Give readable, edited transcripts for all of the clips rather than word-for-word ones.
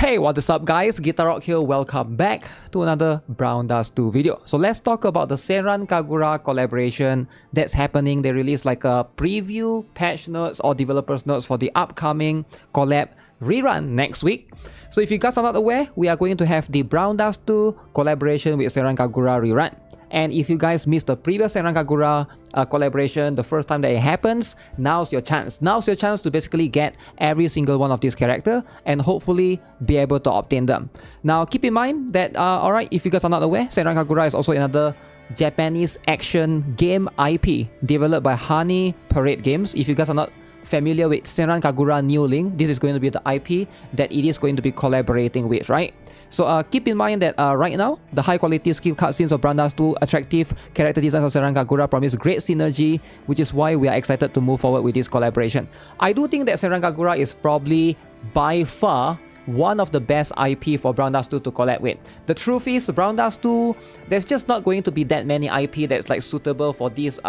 Hey, what is up guys? GuitarRock here, welcome back to another Brown Dust 2 video. So let's talk about the SENRAN KAGURA collaboration that's happening. They released like a preview, patch notes or developers notes for the upcoming collab rerun next week. So if you guys are not aware, we are going to have the Brown Dust 2 collaboration with SENRAN KAGURA rerun. And if you guys missed the previous SENRAN KAGURA collaboration the first time that it happens, now's your chance. Now's your chance to basically get every single one of these characters and hopefully be able to obtain them. Now keep in mind that, alright, if you guys are not aware, SENRAN KAGURA is also another Japanese action game IP developed by Honey Parade Games. If you guys are not familiar with SENRAN KAGURA New Link, this is going to be the IP that it is going to be collaborating with, right? So keep in mind that right now, the high quality skill cutscenes of Brown Dust 2, attractive character designs of SENRAN KAGURA promise great synergy, which is why we are excited to move forward with this collaboration. I do think that SENRAN KAGURA is probably by far one of the best IP for Brown Dust 2 to collab with. The truth is, Brown Dust 2, there's just not going to be that many IP that's like suitable for this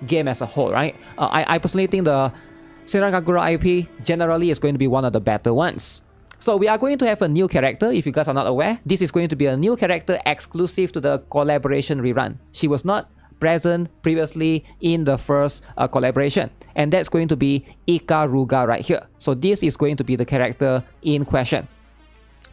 game as a whole, right? I personally think the SENRAN KAGURA IP generally is going to be one of the better ones. So we are going to have a new character, if you guys are not aware. This is going to be a new character exclusive to the collaboration rerun. She was not present previously in the first collaboration. And that's going to be Ikaruga right here. So this is going to be the character in question.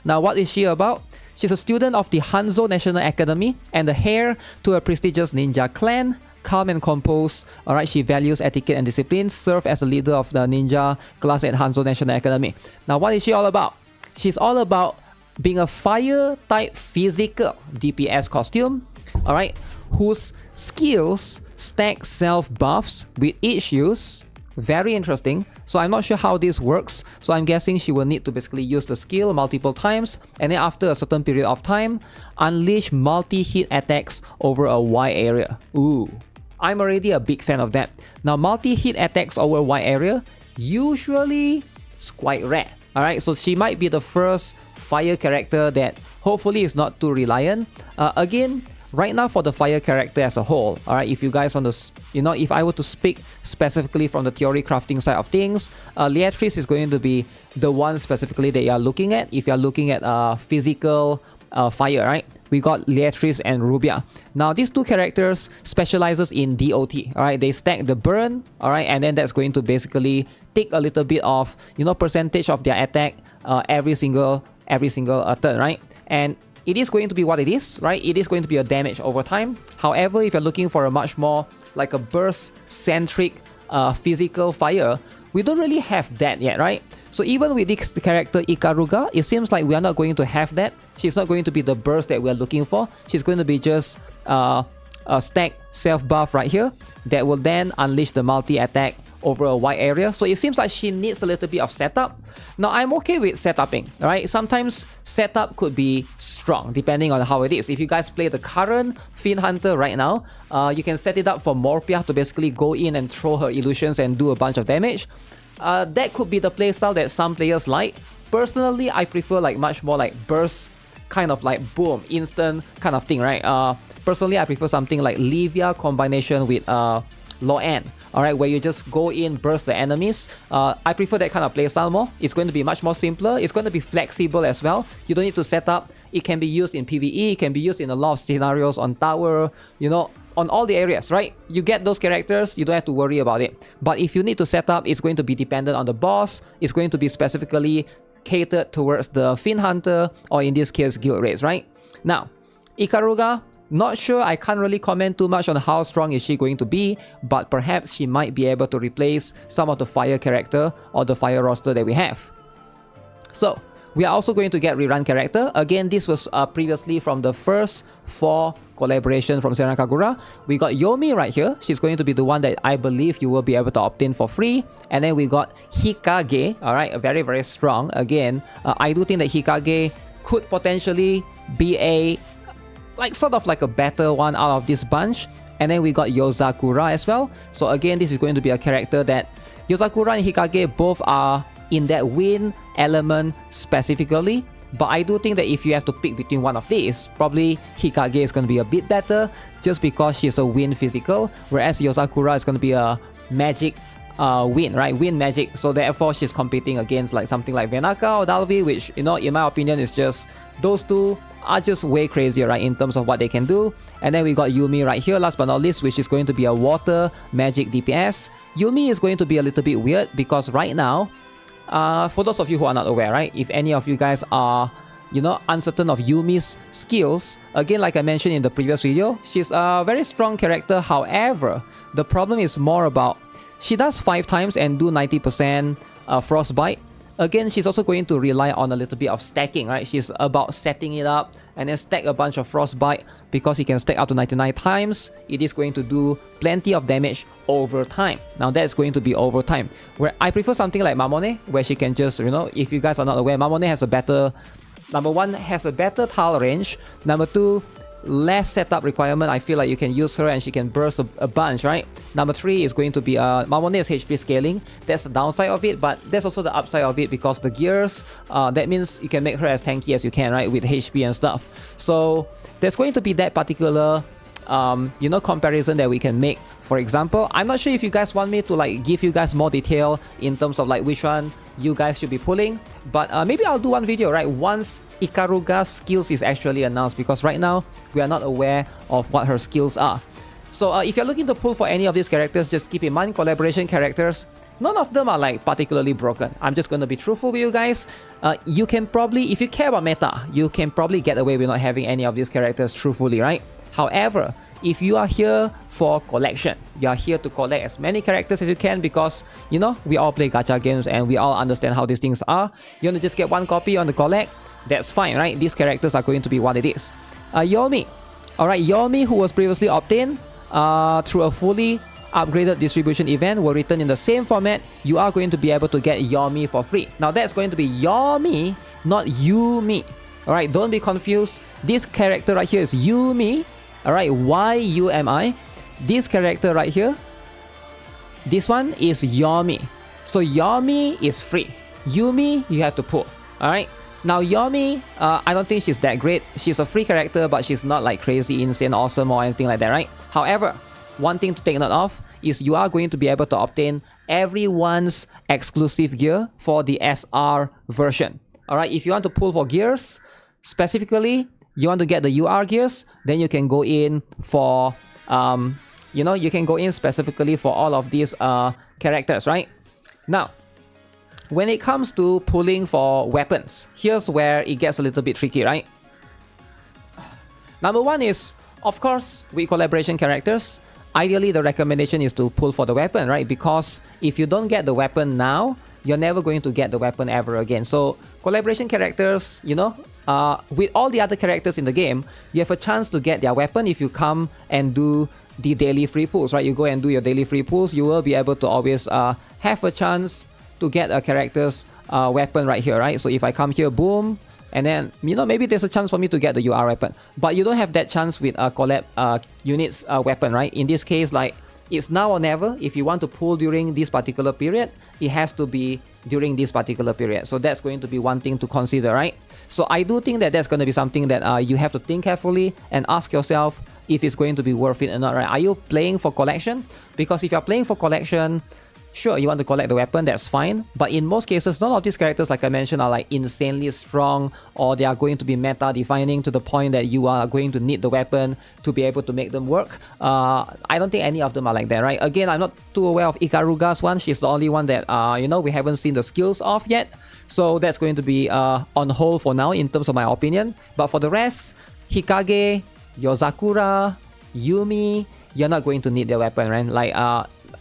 Now what is she about? She's a student of the Hanzo National Academy and the heir to a prestigious ninja clan. Calm and composed, alright, she values etiquette and discipline, serve as a leader of the ninja class at Hanzo National Academy. Now what is she all about? She's all about being a fire type physical DPS costume, alright, whose skills stack self buffs with each use. Very interesting. So I'm not sure how this works. So I'm guessing she will need to basically use the skill multiple times and then after a certain period of time, unleash multi-hit attacks over a wide area. Ooh. I'm already a big fan of that. Now, multi-hit attacks over a wide area usually is quite rare. Alright, so she might be the first fire character that hopefully is not too reliant. Again, right now for the fire character as a whole, alright, if you guys want to, if I were to speak specifically from the theory crafting side of things, Leatrice is going to be the one specifically that you are looking at. If you are looking at physical fire, right? We got Leatrice and Rubia. Now these two characters specializes in DOT, alright? They stack the burn, alright, and then that's going to basically take a little bit of, percentage of their attack every single turn, right? And it is going to be what it is, right? It is going to be a damage over time. However, if you're looking for a much more like a burst-centric physical fire, we don't really have that yet, right? So even with this character Ikaruga, it seems like we are not going to have that. She's not going to be the burst that we're looking for. She's going to be just a stack self-buff right here that will then unleash the multi-attack over a wide area. So it seems like she needs a little bit of setup. Now I'm okay with setuping, right? Sometimes setup could be strong depending on how it is. If you guys play the current Fiend Hunter right now, you can set it up for Morpia to basically go in and throw her illusions and do a bunch of damage. That could be the playstyle that some players like. Personally, I prefer like much more like burst, kind of like boom, instant kind of thing, right? Personally, I prefer something like Livia combination with Loan. Alright, where you just go in, burst the enemies. I prefer that kind of playstyle more. It's going to be much more simpler. It's going to be flexible as well. You don't need to set up. It can be used in PvE. It can be used in a lot of scenarios on tower, on all the areas, right? You get those characters, you don't have to worry about it. But if you need to set up, it's going to be dependent on the boss. It's going to be specifically catered towards the Fiend Hunter, or in this case, guild raids, right? Now, Ikaruga, not sure, I can't really comment too much on how strong is she going to be, but perhaps she might be able to replace some of the fire character or the fire roster that we have. So, we are also going to get rerun character. Again, this was previously from the first 4 collaboration from SENRAN KAGURA. We got Yomi right here. She's going to be the one that I believe you will be able to obtain for free. And then we got Hikage, alright, very, very strong. Again, I do think that Hikage could potentially be a sort of like a better one out of this bunch. And then we got Yozakura as well. So again, this is going to be a character that Yozakura and Hikage both are in that wind element specifically. But I do think that if you have to pick between one of these, probably Hikage is going to be a bit better just because she's a wind physical, whereas Yozakura is going to be a magic wind, right? Wind magic. So therefore, she's competing against like something like Venaka or Dalvi, which, you know, in my opinion, is just, those two are just way crazier, right, in terms of what they can do. And then we got Yuumi right here, last but not least, which is going to be a water magic DPS. Yuumi is going to be a little bit weird because right now, for those of you who are not aware, right, if any of you guys are, you know, uncertain of Yuumi's skills, again, like I mentioned in the previous video, she's a very strong character. However, the problem is more about, she does 5 times and do 90% frostbite. Again, she's also going to rely on a little bit of stacking, right? She's about setting it up and then stack a bunch of frostbite, because he can stack up to 99 times. It is going to do plenty of damage over time. Now that's going to be over time. Where I prefer something like Mamone, where she can just, you know, if you guys are not aware, Mamone has a better, number 1, has a better tile range. Number 2, less setup requirement. I feel like you can use her and she can burst a bunch, right? Number 3 is going to be Mamone's HP scaling. That's the downside of it, but that's also the upside of it, because the gears, that means you can make her as tanky as you can, right, with HP and stuff. So there's going to be that particular you know, comparison that we can make. For example, I'm not sure if you guys want me to like give you guys more detail in terms of like which one you guys should be pulling, but maybe I'll do one video, right, once Ikaruga's skills is actually announced, because right now we are not aware of what her skills are. So if you're looking to pull for any of these characters, just keep in mind, collaboration characters, none of them are like particularly broken. I'm just going to be truthful with you guys. You can probably, if you care about meta, you can probably get away with not having any of these characters truthfully, right? However, if you are here for collection, you are here to collect as many characters as you can, because, you know, we all play gacha games and we all understand how these things are. You want to just get one copy, you want to collect, that's fine, right? These characters are going to be what it is. Yomi. Alright, Yomi, who was previously obtained through a fully upgraded distribution event, will return in the same format. You are going to be able to get Yomi for free. Now that's going to be Yomi, not Yuumi. Alright, don't be confused. This character right here is Yuumi. Alright, Y-U-M-I. This character right here, this one is Yomi. So Yomi is free. Yuumi, you have to pull. Alright. Now Yomi, I don't think she's that great. She's a free character, but she's not like crazy, insane, awesome or anything like that, right? However, one thing to take note of is you are going to be able to obtain everyone's exclusive gear for the SR version. Alright, if you want to pull for gears, specifically, you want to get the UR gears, then you can go in for, you know, you can go in specifically for all of these characters, right? Now, when it comes to pulling for weapons, here's where it gets a little bit tricky, right? Number 1 is, of course, with collaboration characters, ideally the recommendation is to pull for the weapon, right? Because if you don't get the weapon now, you're never going to get the weapon ever again. So collaboration characters, you know, with all the other characters in the game, you have a chance to get their weapon if you come and do the daily free pulls, right? You go and do your daily free pulls, you will be able to always have a chance to get a character's weapon right here, right? So if I come here, boom, and then, you know, maybe there's a chance for me to get the UR weapon. But you don't have that chance with a collab unit's weapon, right? In this case, like, it's now or never. If you want to pull during this particular period, it has to be during this particular period. So that's going to be one thing to consider, right? So I do think that that's going to be something that you have to think carefully and ask yourself if it's going to be worth it or not, right? Are you playing for collection? Because if you're playing for collection, sure, you want to collect the weapon, that's fine. But in most cases, none of these characters, like I mentioned, are like insanely strong, or they are going to be meta-defining to the point that you are going to need the weapon to be able to make them work. I don't think any of them are like that, right? Again, I'm not too aware of Ikaruga's one. She's the only one that, you know, we haven't seen the skills of yet. So that's going to be on hold for now in terms of my opinion. But for the rest, Hikage, Yozakura, Yuumi, you're not going to need their weapon, right? Like,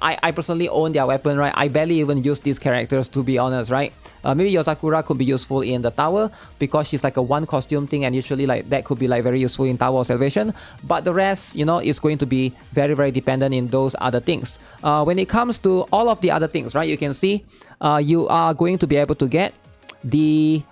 I personally own their weapon, right? I barely even use these characters, to be honest, right? Maybe Yozakura could be useful in the tower because she's like a one costume thing, and usually like that could be like very useful in Tower of Salvation. But the rest, you know, is going to be very, very dependent in those other things. When it comes to all of the other things, right? You can see you are going to be able to get the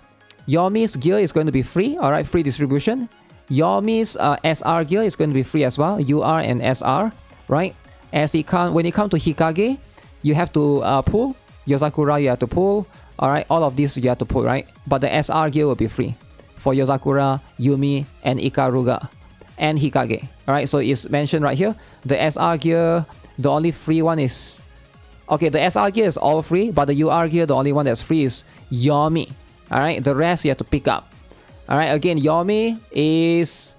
Yomi's gear is going to be free, all right? Free distribution. Yomi's SR gear is going to be free as well. UR and SR, right? When it comes to Hikage, you have to pull. Yozakura, you have to pull. Alright, all of these you have to pull, right? But the SR gear will be free for Yozakura, Yuumi, and Ikaruga, and Hikage. Alright, so it's mentioned right here. The SR gear, the only free one is... Okay, the SR gear is all free, but the UR gear, the only one that's free is Yomi. Alright, the rest you have to pick up. Alright, again, Yomi is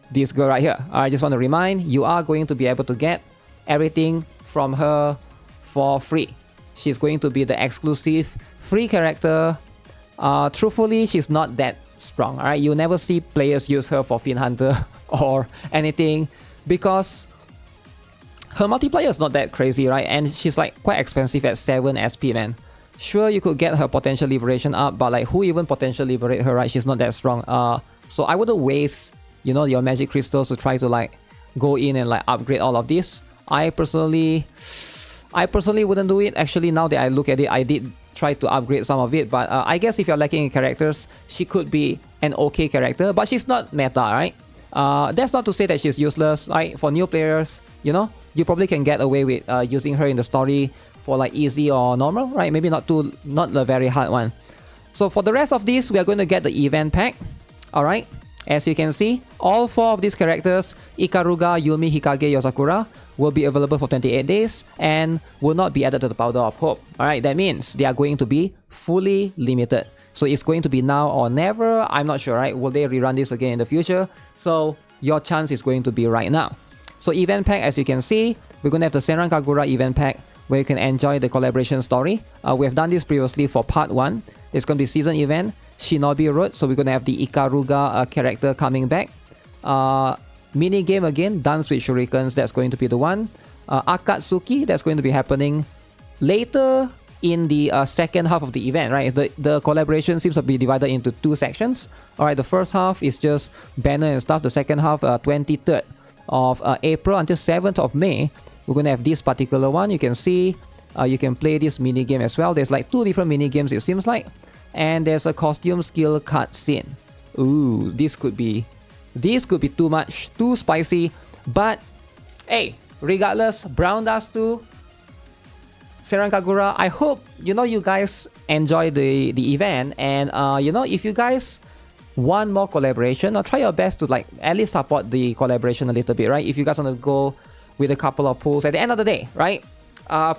this girl right here. I just want to remind, you are going to be able to get everything from her for free. She's going to be the exclusive free character. Truthfully, she's not that strong. Alright, you never see players use her for Fiend Hunter or anything because her multiplayer is not that crazy, right? And she's like quite expensive at 7 SP, man. Sure, you could get her potential liberation up, but like who even potential liberate her, right? She's not that strong. So I wouldn't waste, you know, your magic crystals to try to like go in and like upgrade all of this. I personally wouldn't do it. Actually, now that I look at it, I did try to upgrade some of it, but I guess if you're lacking in characters, she could be an okay character, but she's not meta, right? That's not to say that she's useless. Like for new players, you know, you probably can get away with using her in the story for like easy or normal, right? Maybe not the very hard one. So for the rest of this, we are going to get the event pack. Alright, as you can see, all 4 of these characters, Ikaruga, Yumi, Hikage, Yosakura, will be available for 28 days and will not be added to the Powder of Hope. Alright, that means they are going to be fully limited. So it's going to be now or never. I'm not sure, right? Will they rerun this again in the future? So your chance is going to be right now. So event pack, as you can see, we're going to have the Senran Kagura event pack where you can enjoy the collaboration story. We have done this previously for part 1. There's going to be season event, Shinobi Road, so we're going to have the Ikaruga character coming back. Mini game again, Dance with Shurikens, that's going to be the one. Akatsuki, that's going to be happening later in the second half of the event, right? The collaboration seems to be divided into 2 sections. Alright, the first half is just banner and stuff. The second half, 23rd of April until 7th of May, we're going to have this particular one. You can see you can play this mini game as well. There's like 2 different mini games, it seems like, and there's a costume skill cutscene. Ooh, this could be too much, too spicy, but hey, regardless, Brown Dust 2, Senran Kagura, I hope you guys enjoy the event, and if you guys want more collaboration, or try your best to like at least support the collaboration a little bit, right? If you guys want to go with a couple of pulls at the end of the day, right?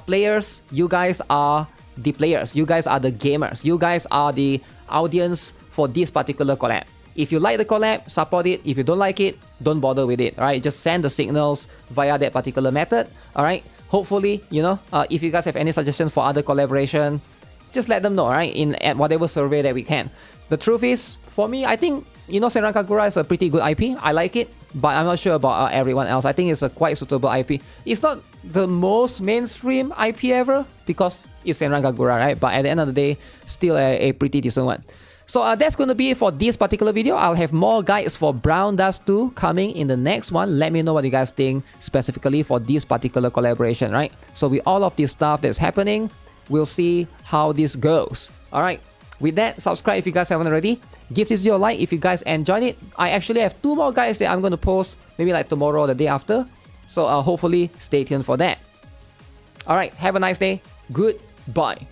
Players, you guys are the players, you guys are the gamers, you guys are the audience for this particular collab. If you like the collab, support it. If you don't like it, don't bother with it, alright? Just send the signals via that particular method, alright? Hopefully, if you guys have any suggestions for other collaboration, just let them know, right? At whatever survey that we can. The truth is, for me, I think, Senran Kagura is a pretty good IP. I like it, but I'm not sure about everyone else. I think it's a quite suitable IP. It's not the most mainstream IP ever because it's Senran Kagura, right? But at the end of the day, still a pretty decent one. So that's going to be it for this particular video. I'll have more guides for Brown Dust 2 coming in the next one. Let me know what you guys think specifically for this particular collaboration, right? So with all of this stuff that's happening, we'll see how this goes. Alright, with that, subscribe if you guys haven't already. Give this video a like if you guys enjoyed it. I actually have 2 more guides that I'm going to post maybe like tomorrow or the day after. So hopefully stay tuned for that. Alright, have a nice day. Goodbye.